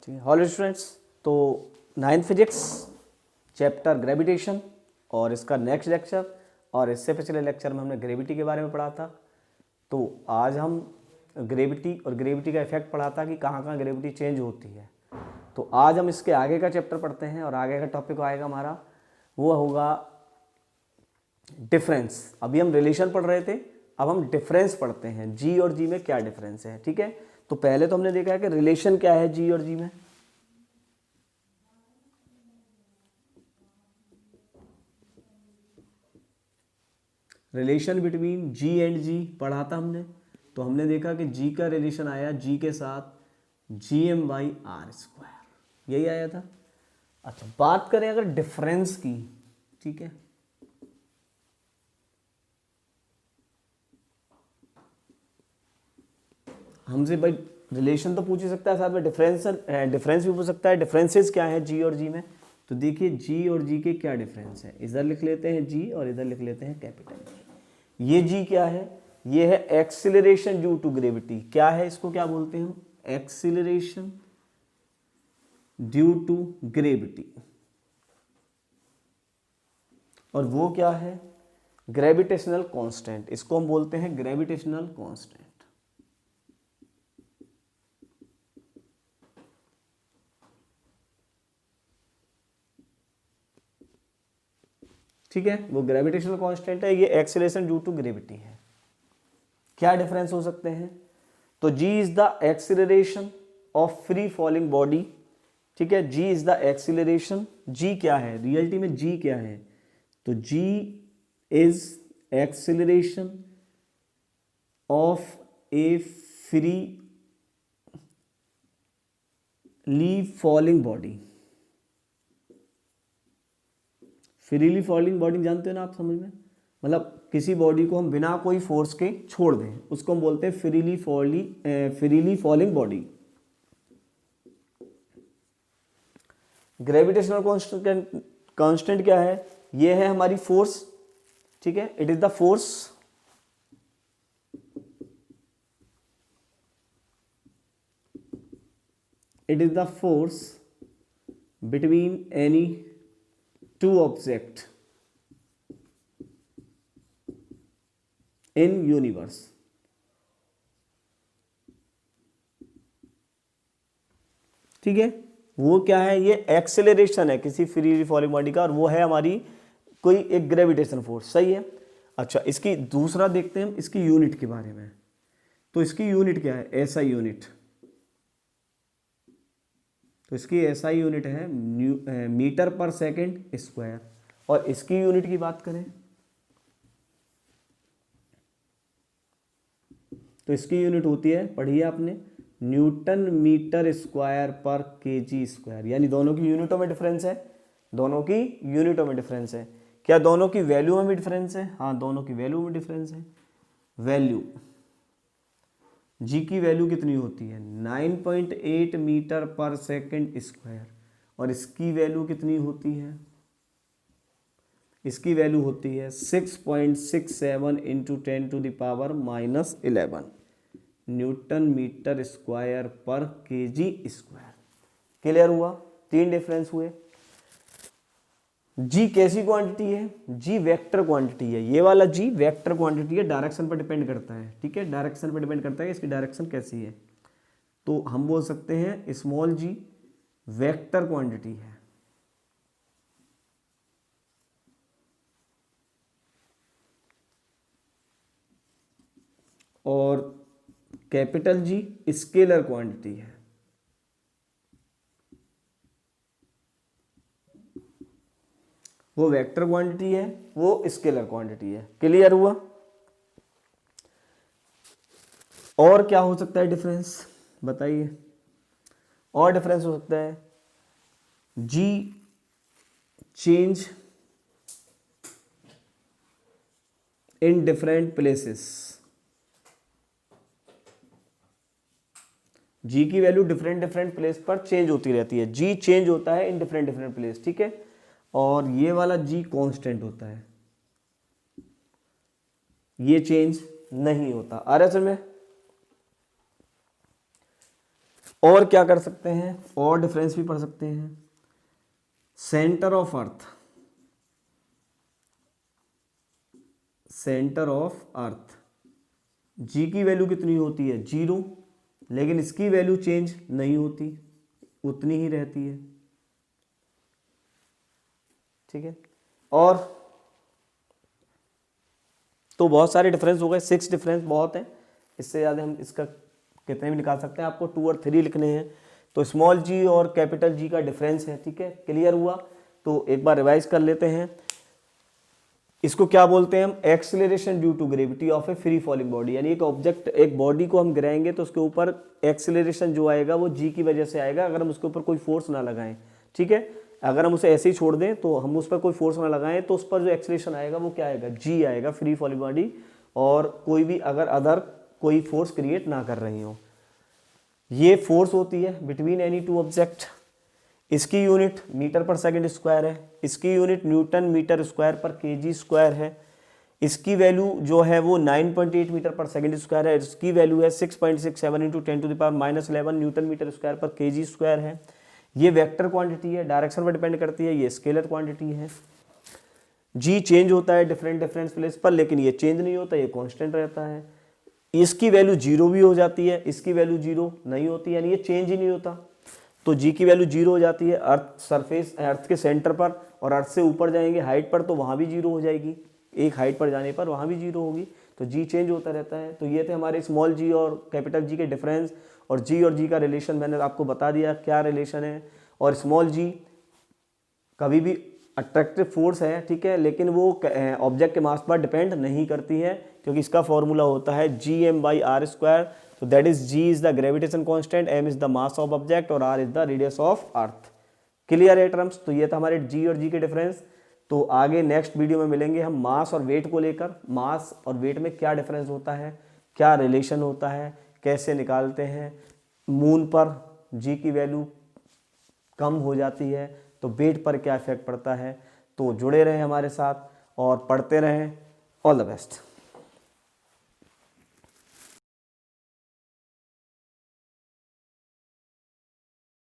ठीक है hello students. तो 9th फिजिक्स चैप्टर ग्रेविटेशन और इसका नेक्स्ट लेक्चर, और इससे पिछले लेक्चर में हमने ग्रेविटी के बारे में पढ़ा था। तो आज हम ग्रेविटी और ग्रेविटी का इफेक्ट पढ़ा था कि कहाँ कहाँ ग्रेविटी चेंज होती है। तो आज हम इसके आगे का चैप्टर पढ़ते हैं और आगे का टॉपिक आएगा हमारा, वो होगा डिफरेंस। अभी हम रिलेशन पढ़ रहे थे, अब हम डिफरेंस पढ़ते हैं। जी और जी में क्या डिफरेंस है। ठीक है, तो पहले तो हमने देखा है कि रिलेशन क्या है जी और जी में। रिलेशन बिटवीन जी एंड जी पढ़ा था हमने। तो हमने देखा कि जी का रिलेशन आया जी के साथ GM/r², यही आया था। अच्छा, बात करें अगर डिफरेंस की, ठीक है, हमसे भाई रिलेशन तो पूछ ही सकता है, साथ में डिफरेंस भी पूछ सकता है। डिफरेंसेस क्या है जी और जी में, तो देखिए जी और जी के क्या डिफरेंस है। इधर लिख लेते हैं जी और इधर लिख लेते हैं कैपिटल जी। ये जी क्या है, ये है एक्सीलरेशन ड्यू टू ग्रेविटी। क्या है, इसको क्या बोलते हैं हम, एक्सीलरेशन ड्यू टू ग्रेविटी। और वो क्या है, ग्रेविटेशनल कांस्टेंट। इसको हम बोलते हैं ग्रेविटेशनल कांस्टेंट। ठीक है, वो ग्रेविटेशनल कांस्टेंट है, ये एक्सीलरेशन ड्यू टू ग्रेविटी है। क्या डिफरेंस हो सकते हैं, तो g is the acceleration of free falling body. ठीक है, g is the acceleration. g क्या है रियलिटी में, g क्या है, तो g is acceleration of A freely falling body. Freely falling body जानते हो ना आप, समझ में, मतलब किसी बॉडी को हम बिना कोई फोर्स के छोड़ दें, उसको हम बोलते हैं freely falling body. Gravitational constant क्या है, ये है हमारी फोर्स। ठीक है, it is the force between any two object in universe. ठीक है, वो क्या है, ये एक्सेलरेशन है किसी फ्री फॉलिंग बॉडी का, और वो है हमारी कोई एक ग्रेविटेशन फोर्स। सही है। अच्छा, इसकी दूसरा देखते हैं हम इसकी यूनिट के बारे में। तो इसकी यूनिट क्या है, एसआई यूनिट। तो इसकी एसआई यूनिट है मीटर पर सेकेंड स्क्वायर। और इसकी यूनिट की बात करें तो इसकी यूनिट होती है, पढ़िए आपने, न्यूटन मीटर स्क्वायर पर केजी स्क्वायर। यानी दोनों की यूनिटों में डिफरेंस है, दोनों की यूनिटों में डिफरेंस है। क्या दोनों की वैल्यू में भी डिफरेंस है, हाँ दोनों की वैल्यू में डिफरेंस है। वैल्यू जी की वैल्यू कितनी होती है, 9.8 मीटर पर सेकेंड स्क्वायर, और इसकी वैल्यू कितनी होती है, इसकी वैल्यू होती है 6.67 इंटू 10⁻⁻11 न्यूटन मीटर स्क्वायर पर केजी स्क्वायर। क्लियर हुआ, तीन डिफरेंस हुए। जी कैसी क्वांटिटी है, जी वेक्टर क्वांटिटी है। ये वाला जी वेक्टर क्वांटिटी है, डायरेक्शन पर डिपेंड करता है। ठीक है, डायरेक्शन पर डिपेंड करता है इसकी डायरेक्शन कैसी है। तो हम बोल सकते हैं स्मॉल जी वेक्टर क्वांटिटी है, और कैपिटल जी स्केलर क्वांटिटी है। वो वेक्टर क्वांटिटी है, वो स्केलर क्वांटिटी है। क्लियर हुआ। और क्या हो सकता है डिफरेंस, बताइए। और डिफरेंस हो सकता है जी चेंज इन डिफरेंट प्लेसेस। जी की वैल्यू डिफरेंट प्लेस पर चेंज होती रहती है। जी चेंज होता है इन डिफरेंट प्लेस। ठीक है, और ये वाला जी कांस्टेंट होता है, ये चेंज नहीं होता। आ रहा है समझ में। और क्या कर सकते हैं, और डिफरेंस भी पढ़ सकते हैं। Centre of earth, centre of earth, g की वैल्यू कितनी होती है 0, लेकिन इसकी वैल्यू चेंज नहीं होती, उतनी ही रहती है। ठीक है, और तो बहुत सारे डिफरेंस हो गए, 6 डिफरेंस बहुत है, इससे ज़्यादा हम इसका कितने भी निकाल सकते हैं। आपको 2 और 3 लिखने हैं। तो स्मॉल जी और कैपिटल जी का डिफरेंस है। ठीक है, क्लियर हुआ? तो एक बार रिवाइज कर लेते हैं। इसको क्या बोलते हैं हम, acceleration due to gravity of a free falling body, यानी एक ऑब्जेक्ट, एक बॉडी को हम गिराएंगे तो उसके ऊपर एक्सेलरेशन जो आएगा वो जी की वजह से आएगा, अगर हम उसके ऊपर कोई फोर्स ना लगाएं। ठीक है, अगर हम उसे ऐसे ही छोड़ दें तो हम उस पर कोई फोर्स ना लगाएं तो उस पर जो एक्सेलरेशन आएगा वो क्या आएगा, जी आएगा, फ्री फॉलिंग बॉडी, और कोई भी अगर अदर कोई फोर्स क्रिएट ना कर रही हो। ये फोर्स होती है बिटवीन एनी टू ऑब्जेक्ट। इसकी यूनिट मीटर पर सेकंड स्क्वायर है, इसकी यूनिट न्यूटन मीटर स्क्वायर पर केजी स्क्वायर है। इसकी वैल्यू जो है वो 9.8 मीटर पर सेकंड स्क्वायर है, इसकी वैल्यू है 6.67 इंटू 10⁻⁻11 न्यूटन मीटर स्क्वायर पर केजी स्क्वायर है। ये वेक्टर क्वांटिटी है, डायरेक्शन पर डिपेंड करती है, ये स्केलर क्वांटिटी है। जी चेंज होता है डिफरेंट प्लेस पर, लेकिन ये चेंज नहीं होता, ये कांस्टेंट रहता है। इसकी वैल्यू 0 भी हो जाती है, इसकी वैल्यू 0 नहीं होती, यानी ये चेंज ही नहीं होता। तो जी की वैल्यू 0 हो जाती है अर्थ सरफेस, अर्थ के सेंटर पर, और अर्थ से ऊपर जाएंगे हाइट पर तो वहाँ भी 0 हो जाएगी, एक हाइट पर जाने पर वहाँ भी 0 होगी। तो जी चेंज होता रहता है। तो ये थे हमारे स्मॉल जी और कैपिटल जी के डिफरेंस, और जी का रिलेशन मैंने आपको बता दिया क्या रिलेशन है। और स्मॉल जी कभी भी अट्रैक्टिव फोर्स है, ठीक है, लेकिन वो ऑब्जेक्ट के मास पर डिपेंड नहीं करती है, क्योंकि इसका फॉर्मूला होता है Gm/r²। तो that is G is the gravitation constant, M is the mass of object और R is the radius of earth. Clear है टर्म्स? तो ये था हमारे G और G के डिफरेंस। तो आगे नेक्स्ट वीडियो में मिलेंगे हम मास और वेट को लेकर, मास और वेट में क्या डिफरेंस होता है, क्या रिलेशन होता है, कैसे निकालते हैं। मून पर G की वैल्यू कम हो जाती है तो वेट पर क्या इफेक्ट पड़ता है। तो जुड़े रहें हमारे साथ और पढ़ते रहें। All the best.